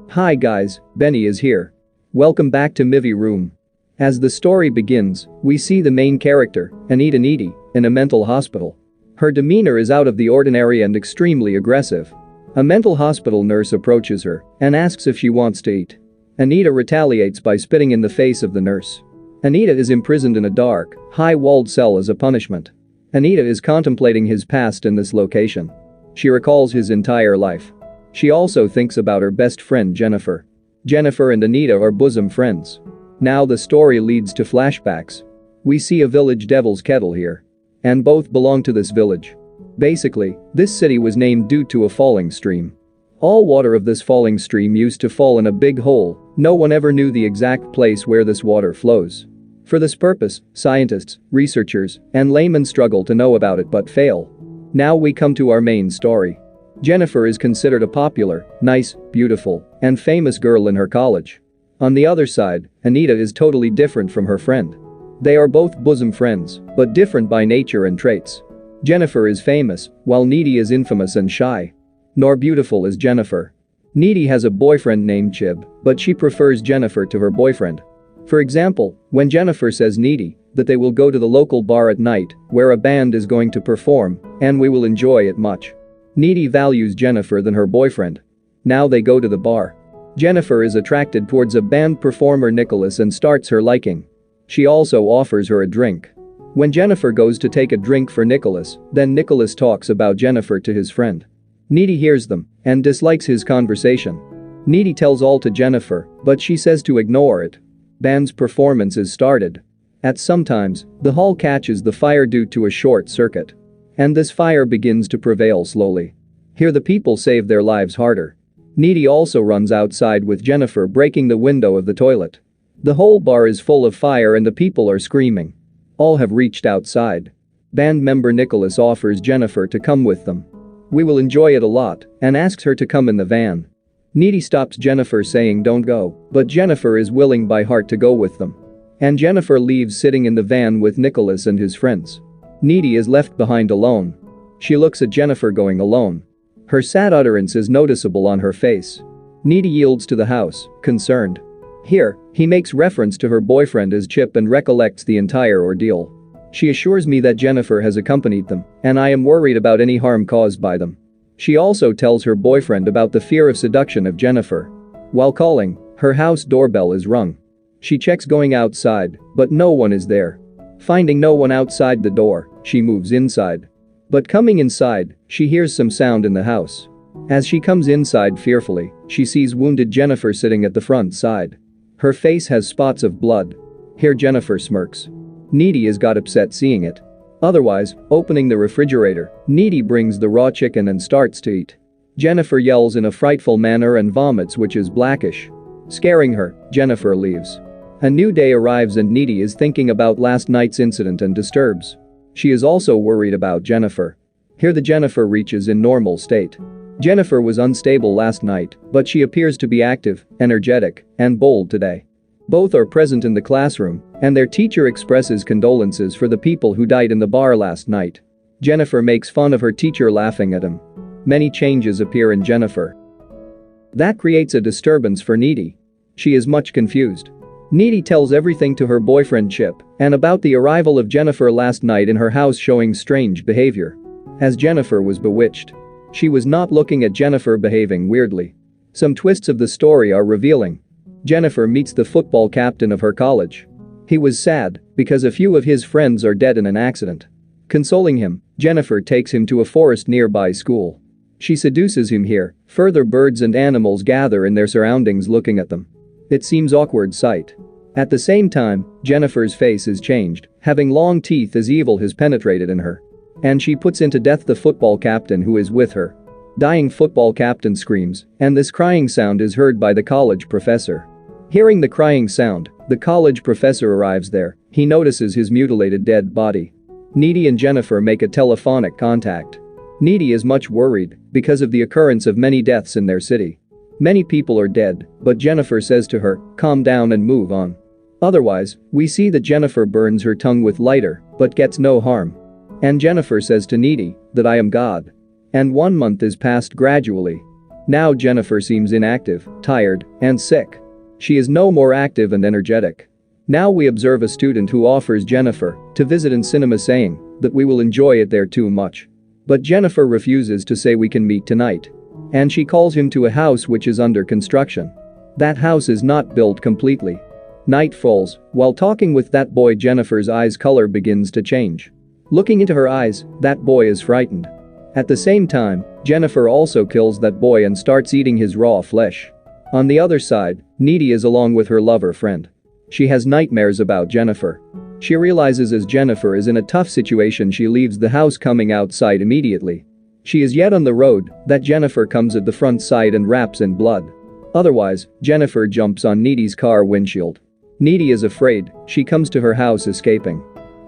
Hi guys, Benny is here. Welcome back to Movie Room. As the story begins, we see the main character, Anita Needy, in a mental hospital. Her demeanor is out of the ordinary and extremely aggressive. A mental hospital nurse approaches her and asks if she wants to eat. Anita retaliates by spitting in the face of the nurse. Anita is imprisoned in a dark, high-walled cell as a punishment. Anita is contemplating his past in this location. She recalls his entire life. She also thinks about her best friend Jennifer. Jennifer and Anita are bosom friends. Now the story leads to flashbacks. We see a village devil's kettle here. And both belong to this village. Basically, this city was named due to a falling stream. All water of this falling stream used to fall in a big hole. No one ever knew the exact place where this water flows. For this purpose, scientists, researchers, and laymen struggle to know about it but fail. Now we come to our main story. Jennifer is considered a popular, nice, beautiful, and famous girl in her college. On the other side, Anita is totally different from her friend. They are both bosom friends, but different by nature and traits. Jennifer is famous, while Needy is infamous and shy. Nor beautiful as Jennifer. Needy has a boyfriend named Chib, but she prefers Jennifer to her boyfriend. For example, when Jennifer says Needy that they will go to the local bar at night where a band is going to perform, and we will enjoy it much. Needy values Jennifer than her boyfriend. Now they go to the bar. Jennifer is attracted towards a band performer Nicholas and starts her liking. She also offers her a drink. When Jennifer goes to take a drink for Nicholas, then Nicholas talks about Jennifer to his friend. Needy hears them and dislikes his conversation. Needy tells all to Jennifer, but she says to ignore it. Band's performance is started. At some times, the hall catches the fire due to a short circuit. And this fire begins to prevail slowly. Here the people save their lives harder. Needy also runs outside with Jennifer breaking the window of the toilet. The whole bar is full of fire and the people are screaming. All have reached outside. Band member Nicholas offers Jennifer to come with them. We will enjoy it a lot, and asks her to come in the van. Needy stops Jennifer saying don't go, but Jennifer is willing by heart to go with them. And Jennifer leaves sitting in the van with Nicholas and his friends. Needy is left behind alone. She looks at Jennifer going alone. Her sad utterance is noticeable on her face. Needy yields to the house, concerned. Here, he makes reference to her boyfriend as Chip and recollects the entire ordeal. She assures me that Jennifer has accompanied them, and I am worried about any harm caused by them. She also tells her boyfriend about the fear of seduction of Jennifer. While calling, her house doorbell is rung. She checks going outside, but no one is there. Finding no one outside the door, she moves inside. But coming inside, she hears some sound in the house. As she comes inside fearfully, she sees wounded Jennifer sitting at the front side. Her face has spots of blood. Here Jennifer smirks. Needy is got upset seeing it. Otherwise, opening the refrigerator, Needy brings the raw chicken and starts to eat. Jennifer yells in a frightful manner and vomits which is blackish. Scaring her, Jennifer leaves. A new day arrives and Needy is thinking about last night's incident and disturbs. She is also worried about Jennifer. Here the Jennifer reaches in normal state. Jennifer was unstable last night, but she appears to be active, energetic, and bold today. Both are present in the classroom, and their teacher expresses condolences for the people who died in the bar last night. Jennifer makes fun of her teacher laughing at him. Many changes appear in Jennifer. That creates a disturbance for Needy. She is much confused. Needy tells everything to her boyfriend Chip and about the arrival of Jennifer last night in her house showing strange behavior. As Jennifer was bewitched. She was not looking at Jennifer behaving weirdly. Some twists of the story are revealing. Jennifer meets the football captain of her college. He was sad because a few of his friends are dead in an accident. Consoling him, Jennifer takes him to a forest nearby school. She seduces him here. Further birds and animals gather in their surroundings looking at them. It seems awkward sight. At the same time, Jennifer's face is changed, having long teeth as evil has penetrated in her. And she puts into death the football captain who is with her. Dying football captain screams, and this crying sound is heard by the college professor. Hearing the crying sound, the college professor arrives there. He notices his mutilated dead body. Needy and Jennifer make a telephonic contact. Needy is much worried because of the occurrence of many deaths in their city. Many people are dead, but Jennifer says to her, calm down and move on. Otherwise, we see that Jennifer burns her tongue with lighter, but gets no harm. And Jennifer says to Needy that I am God. And 1 month is passed gradually. Now Jennifer seems inactive, tired, and sick. She is no more active and energetic. Now we observe a student who offers Jennifer to visit in cinema, saying that we will enjoy it there too much. But Jennifer refuses to say we can meet tonight. And she calls him to a house which is under construction. That house is not built completely. Night falls. While talking with that boy, Jennifer's eyes color begins to change. Looking into her eyes, that boy is frightened. At the same time, Jennifer also kills that boy and starts eating his raw flesh. On the other side, Needy is along with her lover friend. She has nightmares about Jennifer. She realizes as Jennifer is in a tough situation, she leaves the house, coming outside immediately. She is yet on the road that Jennifer comes at the front side and wraps in blood. Otherwise, Jennifer jumps on Needy's car windshield. Needy is afraid. She comes to her house, escaping.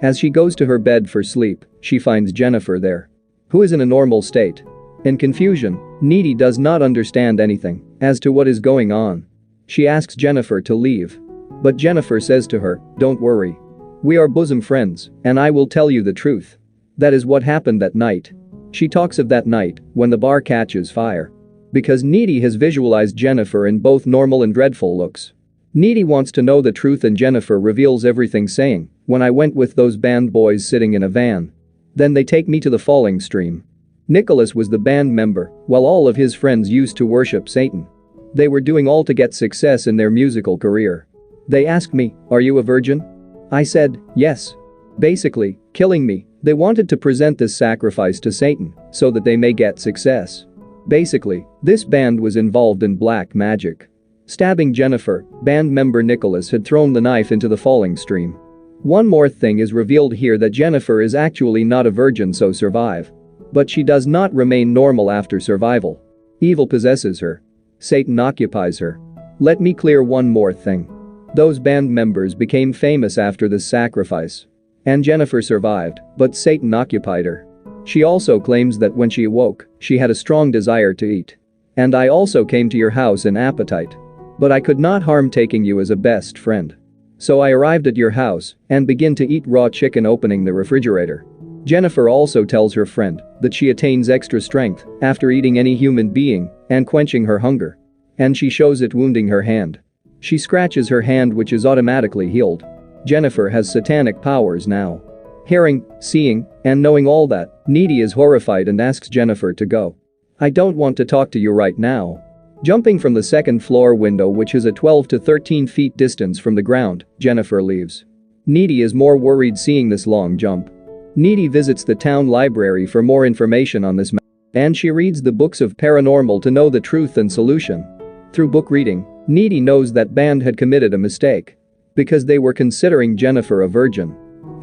As she goes to her bed for sleep, she finds Jennifer there, who is in a normal state. In confusion, Needy does not understand anything as to what is going on. She asks Jennifer to leave. But Jennifer says to her, "Don't worry. We are bosom friends, and I will tell you the truth. That is what happened that night." She talks of that night when the bar catches fire. Because Needy has visualized Jennifer in both normal and dreadful looks. Needy wants to know the truth, and Jennifer reveals everything, saying, "When I went with those band boys sitting in a van. Then they take me to the falling stream. Nicholas was the band member, while all of his friends used to worship Satan. They were doing all to get success in their musical career. They asked me, 'Are you a virgin?' I said, 'Yes.' Basically, killing me. They wanted to present this sacrifice to Satan so that they may get success. Basically, this band was involved in black magic." Stabbing Jennifer, band member Nicholas had thrown the knife into the falling stream. One more thing is revealed here, that Jennifer is actually not a virgin, so survive. But she does not remain normal after survival. Evil possesses her. Satan occupies her. Let me clear one more thing. Those band members became famous after this sacrifice. And Jennifer survived, but Satan occupied her. She also claims that when she awoke, she had a strong desire to eat. "And I also came to your house in appetite. But I could not harm taking you as a best friend. So I arrived at your house and began to eat raw chicken, opening the refrigerator." Jennifer also tells her friend that she attains extra strength after eating any human being and quenching her hunger. And she shows it, wounding her hand. She scratches her hand, which is automatically healed. Jennifer has satanic powers now. Hearing, seeing, and knowing all that, Needy is horrified and asks Jennifer to go. "I don't want to talk to you right now." Jumping from the second floor window, which is a 12 to 13 feet distance from the ground, Jennifer leaves. Needy is more worried seeing this long jump. Needy visits the town library for more information on this matter, and she reads the books of paranormal to know the truth and solution. Through book reading, Needy knows that band had committed a mistake because they were considering Jennifer a virgin.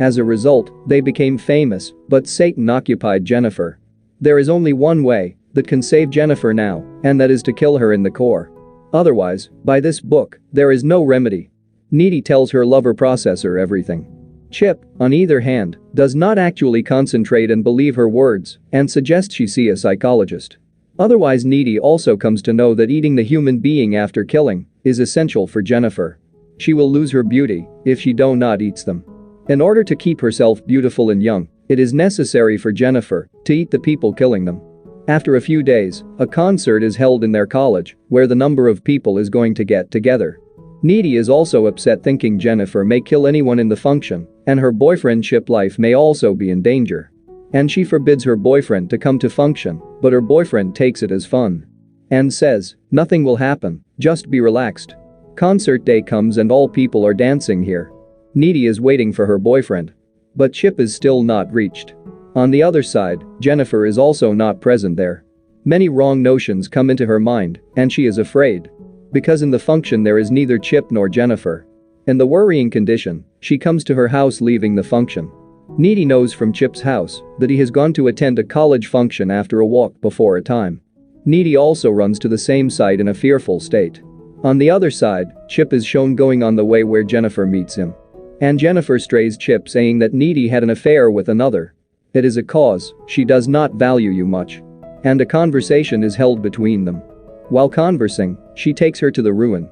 As a result, they became famous, but Satan occupied Jennifer. There is only one way that can save Jennifer now, and that is to kill her in the core. Otherwise, by this book, there is no remedy. Needy tells her lover processor everything. Chip, on either hand, does not actually concentrate and believe her words and suggests she see a psychologist. Otherwise, Needy also comes to know that eating the human being after killing is essential for Jennifer. She will lose her beauty if she do not eats them. In order to keep herself beautiful and young, it is necessary for Jennifer to eat the people killing them. After a few days, a concert is held in their college where the number of people is going to get together. Needy is also upset, thinking Jennifer may kill anyone in the function, and her boyfriend Chip's life may also be in danger. And she forbids her boyfriend to come to function, but her boyfriend takes it as fun and says, "Nothing will happen, just be relaxed." Concert day comes and all people are dancing here. Needy is waiting for her boyfriend. But Chip is still not reached. On the other side, Jennifer is also not present there. Many wrong notions come into her mind, and she is afraid. Because in the function there is neither Chip nor Jennifer. In the worrying condition, she comes to her house leaving the function. Needy knows from Chip's house that he has gone to attend a college function after a walk before a time. Needy also runs to the same site in a fearful state. On the other side, Chip is shown going on the way where Jennifer meets him. And Jennifer strays Chip, saying that Needy had an affair with another. It is a cause, she does not value you much. And a conversation is held between them. While conversing, she takes her to the ruin.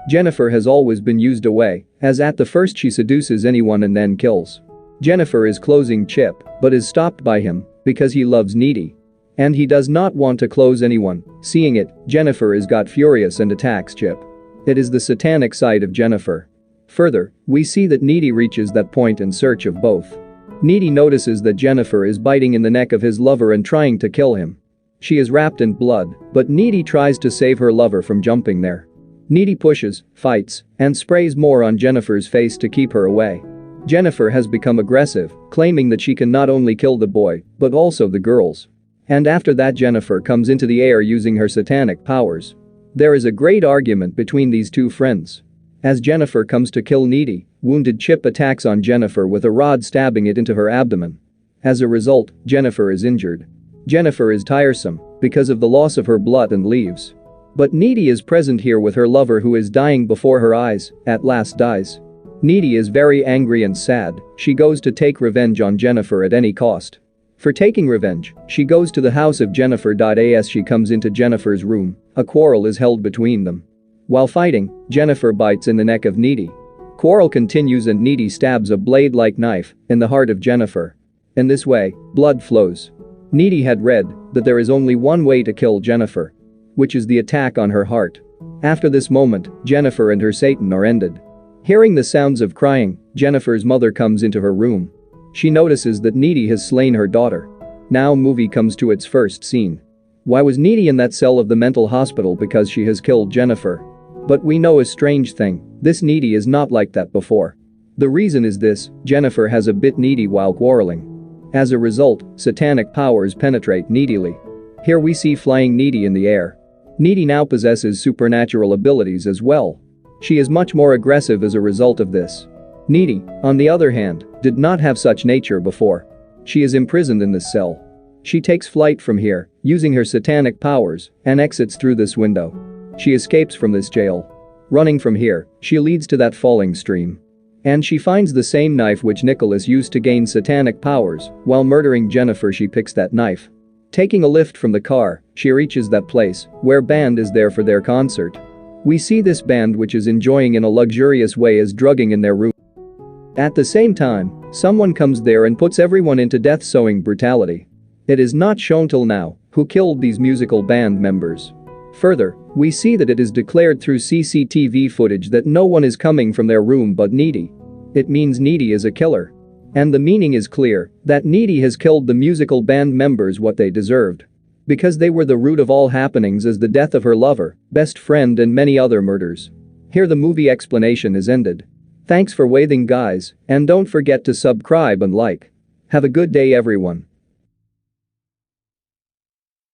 Jennifer has always been used away, as at the first she seduces anyone and then kills. Jennifer is closing Chip, but is stopped by him because he loves Needy. And he does not want to close anyone. Seeing it, Jennifer is got furious and attacks Chip. It is the satanic side of Jennifer. Further, we see that Needy reaches that point in search of both. Needy notices that Jennifer is biting in the neck of his lover and trying to kill him. She is wrapped in blood, but Needy tries to save her lover from jumping there. Needy pushes, fights, and sprays more on Jennifer's face to keep her away. Jennifer has become aggressive, claiming that she can not only kill the boy, but also the girls. And after that, Jennifer comes into the air using her satanic powers. There is a great argument between these two friends. As Jennifer comes to kill Needy, wounded Chip attacks on Jennifer with a rod, stabbing it into her abdomen. As a result, Jennifer is injured. Jennifer is tiresome because of the loss of her blood and leaves. But Needy is present here with her lover, who is dying before her eyes, at last dies. Needy is very angry and sad. She goes to take revenge on Jennifer at any cost. For taking revenge, she goes to the house of Jennifer. As she comes into Jennifer's room, a quarrel is held between them. While fighting, Jennifer bites in the neck of Needy. Quarrel continues and Needy stabs a blade-like knife in the heart of Jennifer. In this way, blood flows. Needy had read that there is only one way to kill Jennifer, which is the attack on her heart. After this moment, Jennifer and her Satan are ended. Hearing the sounds of crying, Jennifer's mother comes into her room. She notices that Needy has slain her daughter. Now movie comes to its first scene. Why was Needy in that cell of the mental hospital? Because she has killed Jennifer. But we know a strange thing, this Needy is not like that before. The reason is this: Jennifer has a bit Needy while quarreling. As a result, satanic powers penetrate Needily. Here we see flying Needy in the air. Needy now possesses supernatural abilities as well. She is much more aggressive as a result of this. Needy, on the other hand, did not have such nature before. She is imprisoned in this cell. She takes flight from here, using her satanic powers, and exits through this window. She escapes from this jail. Running from here, she leads to that falling stream. And she finds the same knife which Nicholas used to gain satanic powers. While murdering Jennifer, she picks that knife. Taking a lift from the car, she reaches that place where band is there for their concert. We see this band, which is enjoying in a luxurious way, as drugging in their room. At the same time, someone comes there and puts everyone into death, showing brutality. It is not shown till now who killed these musical band members. Further, we see that it is declared through CCTV footage that no one is coming from their room but Needy. It means Needy is a killer. And the meaning is clear, that Needy has killed the musical band members what they deserved. Because they were the root of all happenings, as the death of her lover, best friend, and many other murders. Here the movie explanation is ended. Thanks for waiting, guys, and don't forget to subscribe and like. Have a good day, everyone.